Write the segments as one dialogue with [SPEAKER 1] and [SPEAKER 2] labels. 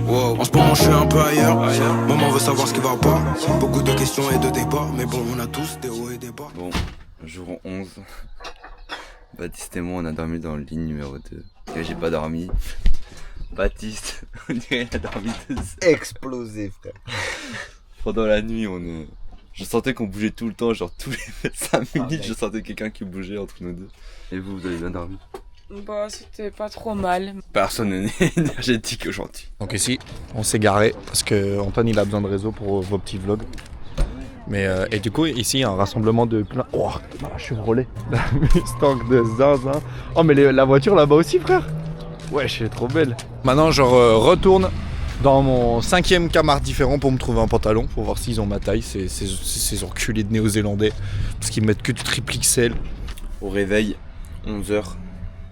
[SPEAKER 1] Wow. En ce moment je suis un peu ailleurs. Maman veut savoir ce qui va pas. Beaucoup de questions et de débats. Mais bon, on a tous des hauts et des bas.
[SPEAKER 2] Bon, jour 11. Baptiste et moi on a dormi dans le lit numéro 2. Et j'ai pas dormi. Baptiste, on dirait il a dormi
[SPEAKER 3] explosé, frère.
[SPEAKER 2] Pendant la nuit, je sentais qu'on bougeait tout le temps, genre tous les 5 minutes, je sentais quelqu'un qui bougeait entre nous deux. Et vous avez bien dormi?
[SPEAKER 4] Bah, c'était pas trop mal.
[SPEAKER 2] Personne n'est énergétique aujourd'hui.
[SPEAKER 5] Donc ici, on s'est garé parce que Antoine il a besoin de réseau pour vos petits vlogs. Mais et du coup, ici, il y a un rassemblement de plein... Oh, je suis volé. La Mustang de Zinzin. Oh, mais la voiture là-bas aussi, frère. Ouais, elle est trop belle. Maintenant, je retourne dans mon 5e Camard différent pour me trouver un pantalon, pour voir s'ils ont ma taille, ces enculés de néo-zélandais, parce qu'ils mettent que du triple XL.
[SPEAKER 2] Au réveil, 11h,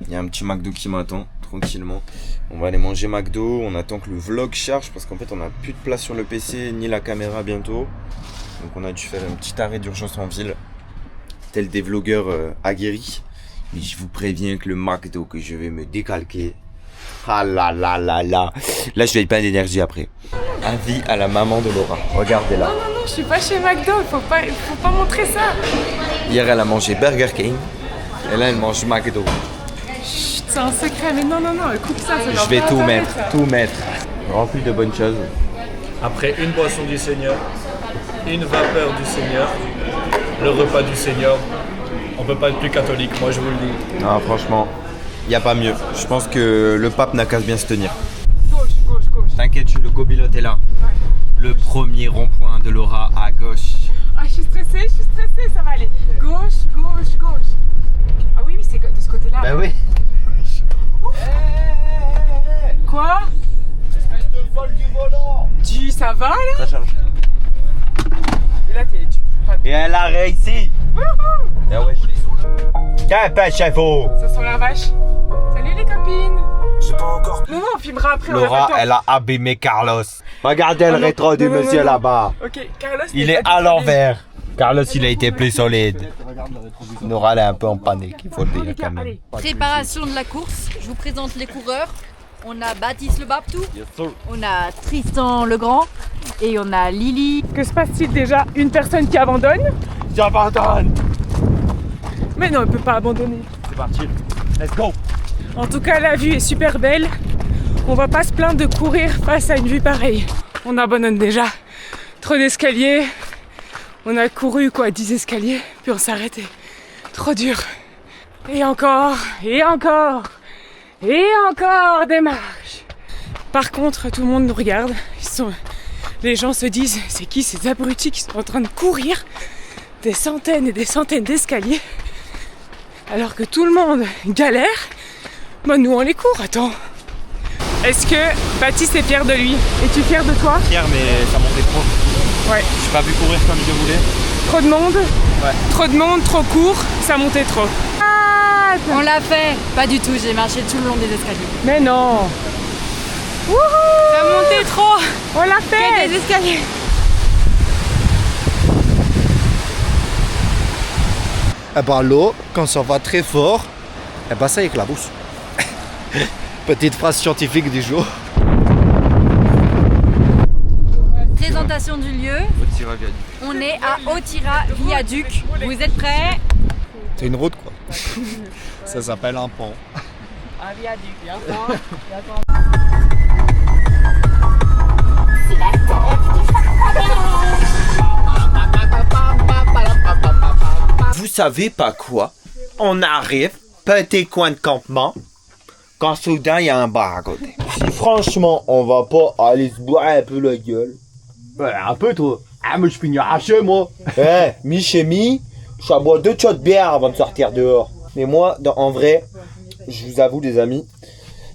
[SPEAKER 2] il y a un petit McDo qui m'attend, tranquillement. On va aller manger McDo, on attend que le vlog charge, parce qu'en fait on n'a plus de place sur le PC, ni la caméra bientôt. Donc on a dû faire un petit arrêt d'urgence en ville, tel des vlogueurs aguerris. Mais je vous préviens que le McDo que je vais me décalquer, ah là là là là, là je vais être pas d'énergie après. Avis à la maman de Laura, regardez-la.
[SPEAKER 4] Non, je suis pas chez McDo, faut pas montrer ça.
[SPEAKER 2] Hier elle a mangé Burger King, et là elle mange McDo.
[SPEAKER 4] Chut, c'est un secret, mais non, coupe ça.
[SPEAKER 2] Je vais tout mettre, rempli de bonnes choses.
[SPEAKER 6] Après une boisson du Seigneur, une vapeur du Seigneur, le repas du Seigneur, on peut pas être plus catholique, moi je vous le dis.
[SPEAKER 2] Non franchement, il n'y a pas mieux. Je pense que le pape n'a qu'à bien se tenir.
[SPEAKER 4] Gauche.
[SPEAKER 2] T'inquiète, le copilote est là.
[SPEAKER 4] Ouais.
[SPEAKER 2] Le premier rond-point de Laura à gauche.
[SPEAKER 4] Ah, je suis stressée, ça va aller. Gauche. Ah oui, c'est de ce côté-là.
[SPEAKER 2] Bah oui.
[SPEAKER 4] Quoi?
[SPEAKER 3] Espèce de folle du volant.
[SPEAKER 4] Ça va là?
[SPEAKER 2] Ça charge.
[SPEAKER 4] Et là,
[SPEAKER 3] Et elle a réussi.
[SPEAKER 2] Ah ouais.
[SPEAKER 3] Tiens, pas chef.
[SPEAKER 4] Ça sent la vache. Salut les copines.
[SPEAKER 1] J'ai pas encore.
[SPEAKER 4] Non, on filmera après.
[SPEAKER 3] Laura, elle a abîmé Carlos. Regardez le rétro du monsieur là-bas.
[SPEAKER 4] Ok, Carlos.
[SPEAKER 3] Il est à l'envers. Carlos, il a été plus solide. Laura, elle est un peu en panique, il faut le dire quand même.
[SPEAKER 7] Préparation de la course, je vous présente les coureurs. On a Baptiste le Baptou, on a Tristan le Grand et on a Lily.
[SPEAKER 4] Que se passe-t-il déjà? Une personne qui abandonne?
[SPEAKER 3] J'abandonne.
[SPEAKER 4] Mais non, elle peut pas abandonner.
[SPEAKER 3] C'est parti, let's go.
[SPEAKER 4] En tout cas, la vue est super belle. On va pas se plaindre de courir face à une vue pareille. On abandonne déjà. Trop d'escaliers. On a couru 10 escaliers, puis on s'est arrêté. Trop dur. Et encore des marches. Par contre, tout le monde nous regarde. Les gens se disent, c'est qui ces abrutis qui sont en train de courir des centaines et des centaines d'escaliers alors que tout le monde galère? Bah nous on les court, attends. Est-ce que Baptiste est fier de lui? Es-tu fier de toi?
[SPEAKER 6] Fier, mais ça montait trop.
[SPEAKER 4] Ouais.
[SPEAKER 6] J'ai pas pu courir comme je voulais.
[SPEAKER 4] Trop de monde?
[SPEAKER 6] Ouais.
[SPEAKER 4] Trop de monde, trop court, ça montait trop.
[SPEAKER 7] On l'a fait. Pas du tout, j'ai marché tout le long des escaliers.
[SPEAKER 4] Mais non. Wouhou!
[SPEAKER 7] Ça montait trop.
[SPEAKER 4] On l'a fait!
[SPEAKER 7] Des escaliers.
[SPEAKER 5] Eh ben l'eau, quand ça va très fort, eh ben ça éclabousse. Petite phrase scientifique du jour.
[SPEAKER 7] Présentation du lieu. On est à Otira Viaduc. Vous êtes prêts?
[SPEAKER 5] C'est une route quoi. Ça s'appelle un pont.
[SPEAKER 4] Un viaduc,
[SPEAKER 3] Vous savez pas quoi? On arrive, petit coin de campement, quand soudain il y a un bar à côté. Si franchement on va pas aller se boire un peu la gueule.
[SPEAKER 5] Ouais, un peu toi. Ah mais je finis arraché moi.
[SPEAKER 3] Mi-chez-mi, je bois 2 shots de bière avant de sortir dehors. Mais moi, en vrai, je vous avoue les amis,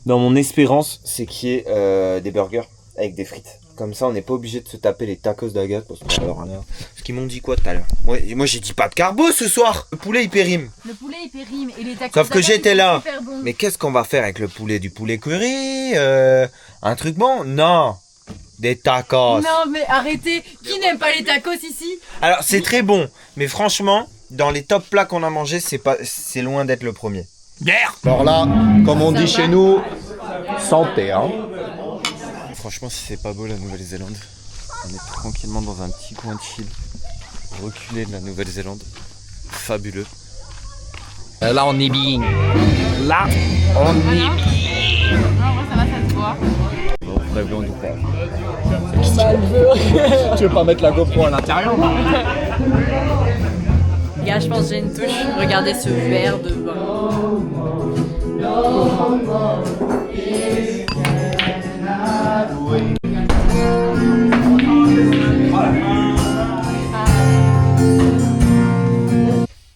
[SPEAKER 3] dans mon espérance, c'est qu'il y ait des burgers avec des frites. Comme ça, on n'est pas obligé de se taper les tacos d'Agathe. Parce qu'ils m'ont dit quoi tout à l'heure? Moi j'ai dit pas de carbo ce soir. Le poulet il périme.
[SPEAKER 7] Le poulet il périme et les tacos.
[SPEAKER 3] Sauf que j'étais là.
[SPEAKER 7] Bon.
[SPEAKER 3] Mais qu'est-ce qu'on va faire avec le poulet? Du poulet curry? Un truc bon? Non. Des tacos.
[SPEAKER 7] Non mais arrêtez. Qui n'aime pas les tacos ici?
[SPEAKER 3] Alors c'est très bon. Mais franchement, dans les top plats qu'on a mangés, c'est loin d'être le premier.
[SPEAKER 5] Alors là, comme on dit chez nous, santé hein.
[SPEAKER 2] franchement, si c'est pas beau la Nouvelle-Zélande, on est tranquillement dans un petit coin de chill, reculé de la Nouvelle-Zélande. Fabuleux.
[SPEAKER 5] Là, on est bien. Là, on est bien.
[SPEAKER 7] Non, moi ça va, ça se voit.
[SPEAKER 2] Bon, vrai blanc du père.
[SPEAKER 5] Tu veux pas mettre la GoPro à l'intérieur?
[SPEAKER 7] Gars, je pense que j'ai une touche. Regardez ce verre de vin.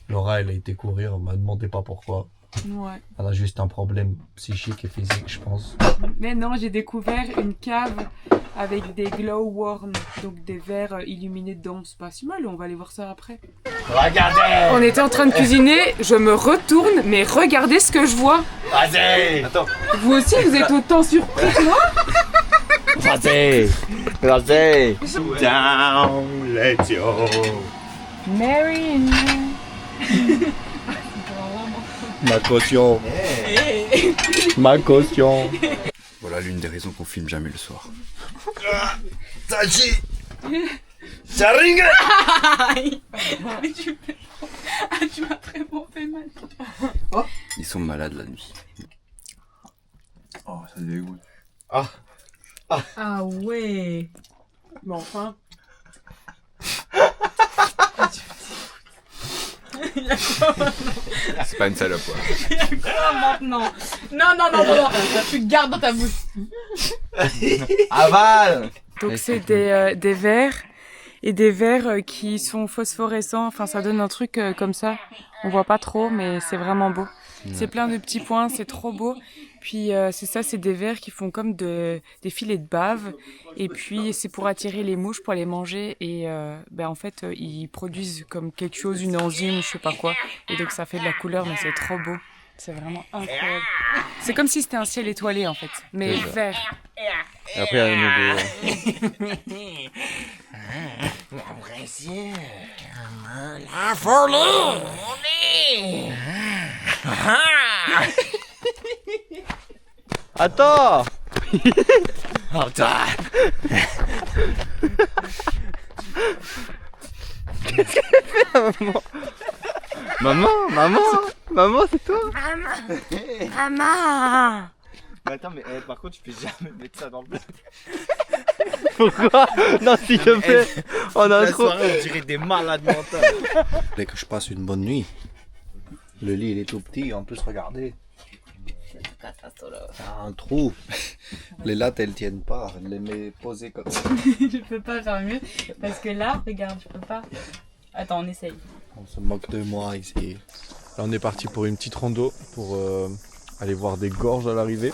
[SPEAKER 5] Laura, elle a été courir, on m'a demandé pas pourquoi.
[SPEAKER 4] Ouais.
[SPEAKER 5] Elle a juste un problème psychique et physique, je pense.
[SPEAKER 4] Mais non, j'ai découvert une cave avec des glowworms, donc des verres illuminés dedans. C'est pas si mal, on va aller voir ça après.
[SPEAKER 3] Regardez!
[SPEAKER 4] On était en train de cuisiner, je me retourne, mais regardez ce que je vois.
[SPEAKER 3] Vas-y!
[SPEAKER 2] Attends.
[SPEAKER 4] Vous aussi, vous êtes autant surpris que moi?
[SPEAKER 3] Vas-y! Vas-y! Down, let's go!
[SPEAKER 4] Mary
[SPEAKER 5] Ma caution. Ma caution.
[SPEAKER 2] Voilà l'une des raisons qu'on filme jamais le soir.
[SPEAKER 3] Tachi! Charing!
[SPEAKER 4] tu m'as vraiment fait mal.
[SPEAKER 2] Ils sont malades la nuit.
[SPEAKER 5] Oh, ça dégoûte.
[SPEAKER 7] Ah ouais.
[SPEAKER 4] Bon, enfin.
[SPEAKER 2] C'est pas une salope, ouais.
[SPEAKER 7] Maintenant. Non. Tu le gardes dans ta bouche.
[SPEAKER 3] Aval!
[SPEAKER 4] Donc c'est des verres et des verres qui sont phosphorescents. Enfin, ça donne un truc comme ça. On voit pas trop, mais c'est vraiment beau. C'est plein de petits points, c'est trop beau. Puis c'est ça, c'est des vers qui font comme des filets de bave. Et puis c'est pour attirer les mouches, pour les manger. Et en fait, ils produisent comme quelque chose, une enzyme, je sais pas quoi. Et donc ça fait de la couleur, mais c'est trop beau. C'est vraiment incroyable. C'est comme si c'était un ciel étoilé en fait, mais vert.
[SPEAKER 2] Et après, il y a une
[SPEAKER 3] Attends! Qu'est-ce qu'elle fait, maman, c'est toi?
[SPEAKER 4] Maman.
[SPEAKER 3] Mais attends, mais par contre, tu peux jamais mettre ça dans le plat. Pourquoi? Non, s'il te plaît, on a trop. On dirait des malades mentales.
[SPEAKER 5] Dès que je passe une bonne nuit, le lit il est tout petit, en plus regardez. Il y a un trou. Les lattes elles tiennent pas, je les mets posées comme ça.
[SPEAKER 7] Je peux pas faire mieux. Parce que là, regarde, je peux pas. Attends, on essaye.
[SPEAKER 5] On se moque de moi ici. Là on est parti pour une petite rando pour aller voir des gorges à l'arrivée.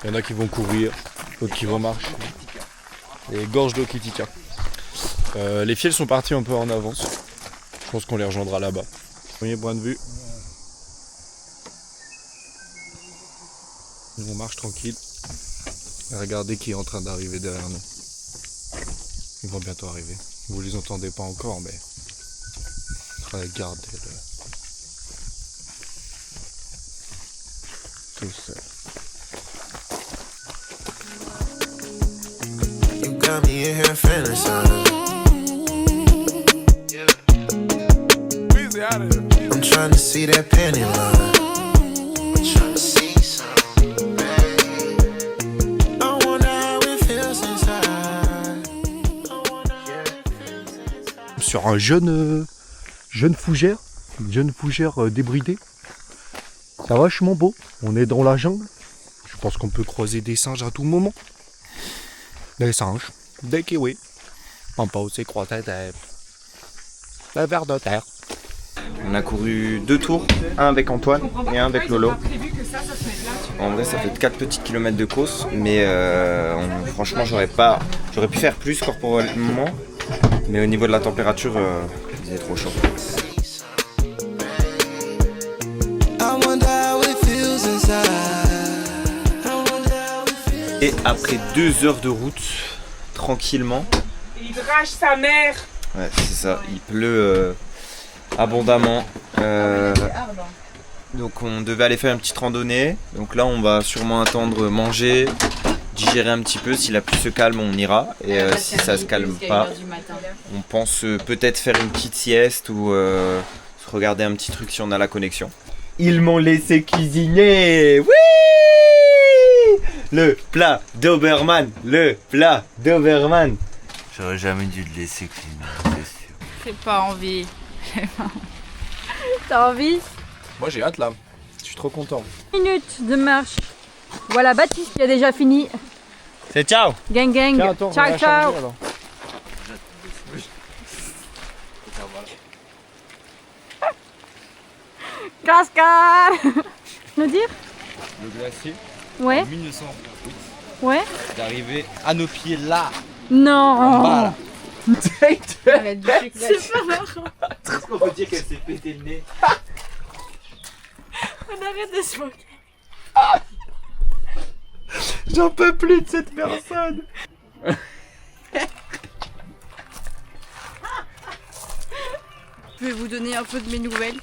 [SPEAKER 5] Il y en a qui vont courir, d'autres qui vont marcher. Les gorges d'Okitika. Les fiels sont partis un peu en avance. Je pense qu'on les rejoindra là-bas. Premier point de vue. On marche tranquille. Et regardez qui est en train d'arriver derrière nous. Ils vont bientôt arriver. Vous les entendez pas encore, mais regardez-le. Tout seul.
[SPEAKER 1] You got me in here fantasizing. I'm trying to see that panty line. I'm trying to see something, babe. I wonder how it feels inside. I wonder how it feels inside.
[SPEAKER 5] Sur un jeune fougère, une jeune fougère débridée. C'est vachement beau. On est dans la jungle. Je pense qu'on peut croiser des singes à tout moment. Des singes, des kiwis. On peut aussi croiser des vers de terre.
[SPEAKER 2] On a couru 2 tours, un avec Antoine et un avec Lolo. En vrai, ça fait 4 petits kilomètres de course, mais franchement, j'aurais pu faire plus corporellement, mais au niveau de la température, il est trop chaud. Et après 2 heures de route, tranquillement.
[SPEAKER 4] Il drache sa mère.
[SPEAKER 2] Ouais, c'est ça, il pleut abondamment. Donc on devait aller faire une petite randonnée. Donc là on va sûrement attendre manger, digérer un petit peu. Si la pluie se calme, on ira. Et si ça se calme pas, on pense peut-être faire une petite sieste ou se regarder un petit truc si on a la connexion.
[SPEAKER 3] Ils m'ont laissé cuisiner. Oui. Le plat d'Oberman. Le plat d'Oberman.
[SPEAKER 2] J'aurais jamais dû le laisser cuisiner, c'est sûr.
[SPEAKER 7] J'ai pas envie. T'as envie?
[SPEAKER 5] Moi j'ai hâte là. Je suis trop content.
[SPEAKER 7] Minute de marche. Voilà Baptiste qui a déjà fini.
[SPEAKER 3] C'est ciao.
[SPEAKER 7] Gang gang.
[SPEAKER 5] Tiens, attends, on va
[SPEAKER 7] Ciao
[SPEAKER 5] la
[SPEAKER 7] ciao.
[SPEAKER 5] charger, alors.
[SPEAKER 7] Cascade. Nous dire?
[SPEAKER 8] Le glacier,
[SPEAKER 7] Ouais.
[SPEAKER 8] en 1928,
[SPEAKER 7] Ouais.
[SPEAKER 8] d'arriver à nos pieds là.
[SPEAKER 7] Non.
[SPEAKER 8] Voilà.
[SPEAKER 7] C'est pas marrant.
[SPEAKER 3] Est-ce qu'on peut dire qu'elle s'est pété le nez?
[SPEAKER 7] On arrête de se moquer.
[SPEAKER 3] J'en peux plus de cette personne.
[SPEAKER 7] Je vais vous donner un peu de mes nouvelles.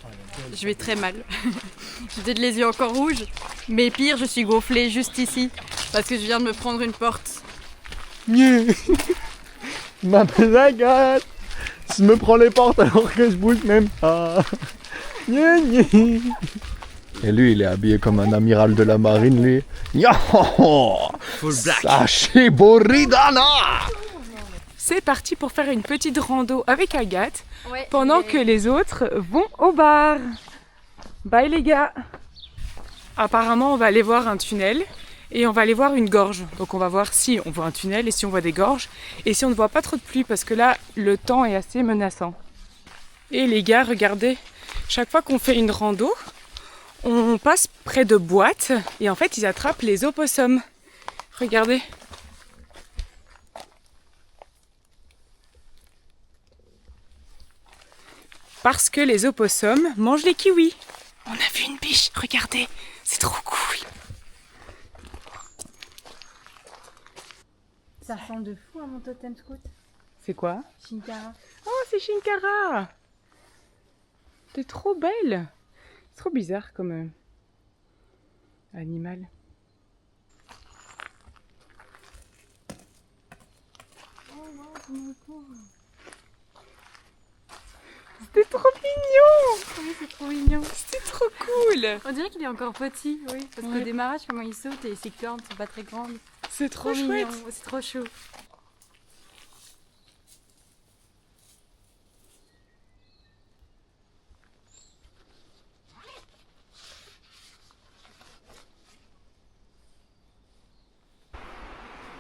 [SPEAKER 7] Je vais très mal. J'ai peut-être les yeux encore rouges. Mais pire, je suis gonflée juste ici. Parce que je viens de me prendre une porte.
[SPEAKER 5] Ma blague. Je me prends les portes alors que je bouge même pas. Et lui, il est habillé comme un amiral de la marine, lui. Sachi Boridana.
[SPEAKER 4] C'est parti pour faire une petite rando avec Agathe
[SPEAKER 7] Ouais,
[SPEAKER 4] pendant que les autres vont au bar. Bye les gars. Apparemment on va aller voir un tunnel et on va aller voir une gorge. Donc on va voir si on voit un tunnel et si on voit des gorges et si on ne voit pas trop de pluie parce que là le temps est assez menaçant. Et les gars, regardez, chaque fois qu'on fait une rando, on passe près de boîtes et en fait ils attrapent les opossums. Regardez. Parce que les opossums mangent les kiwis. On a vu une biche, regardez, c'est trop cool.
[SPEAKER 7] Ça ressemble de fou à mon totem scout.
[SPEAKER 4] C'est quoi?
[SPEAKER 7] Shinkara.
[SPEAKER 4] Oh, c'est Shinkara. T'es trop belle. C'est trop bizarre comme animal. C'était trop mignon.
[SPEAKER 7] Oui, c'est trop mignon.
[SPEAKER 4] C'était trop cool.
[SPEAKER 7] On dirait qu'il est encore petit, oui. Parce
[SPEAKER 4] Ouais.
[SPEAKER 7] qu'au démarrage, comment il saute et ses cornes sont pas très grandes.
[SPEAKER 4] C'est trop
[SPEAKER 7] Trop mignon.
[SPEAKER 4] chouette.
[SPEAKER 7] C'est trop chou.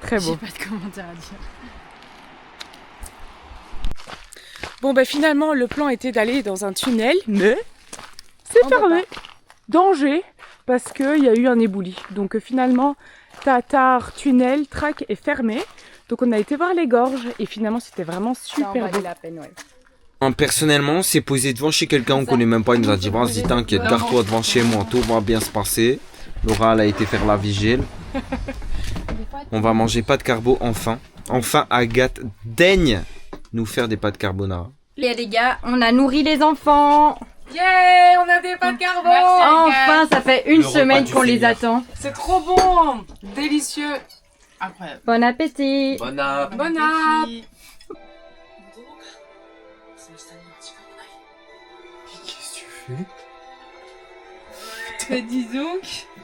[SPEAKER 4] Très
[SPEAKER 7] J'ai
[SPEAKER 4] beau.
[SPEAKER 7] pas de commentaire à dire.
[SPEAKER 4] Bon, bah finalement, le plan était d'aller dans un tunnel, mais c'est
[SPEAKER 7] On peut
[SPEAKER 4] fermé. Danger, parce qu'il y a eu un éboulis. Donc finalement, Tatar, tunnel, track est fermé. Donc on a été voir les gorges et finalement c'était vraiment super beau.
[SPEAKER 7] la peine, ouais.
[SPEAKER 2] Personnellement, on s'est posé devant chez quelqu'un on connaît même pas. Il nous a dit vas-y t'inquiète, gare-toi devant chez moi, tout va bien se passer. Laura elle a été faire la vigile. On va manger pâtes carbo enfin. Enfin Agathe daigne nous faire des pâtes carbonara.
[SPEAKER 7] Et les gars, on a nourri les enfants.
[SPEAKER 4] Yeah, on a des pâtes carbo.
[SPEAKER 7] Enfin, ça fait une
[SPEAKER 2] Le repas
[SPEAKER 7] semaine
[SPEAKER 2] du
[SPEAKER 7] qu'on les
[SPEAKER 2] Seigneur.
[SPEAKER 7] attend.
[SPEAKER 4] C'est trop bon, délicieux.
[SPEAKER 9] Incroyable.
[SPEAKER 7] Bon appétit.
[SPEAKER 2] Bon app.
[SPEAKER 4] Bon app.
[SPEAKER 2] Qu'est-ce que tu fais?
[SPEAKER 4] Disons que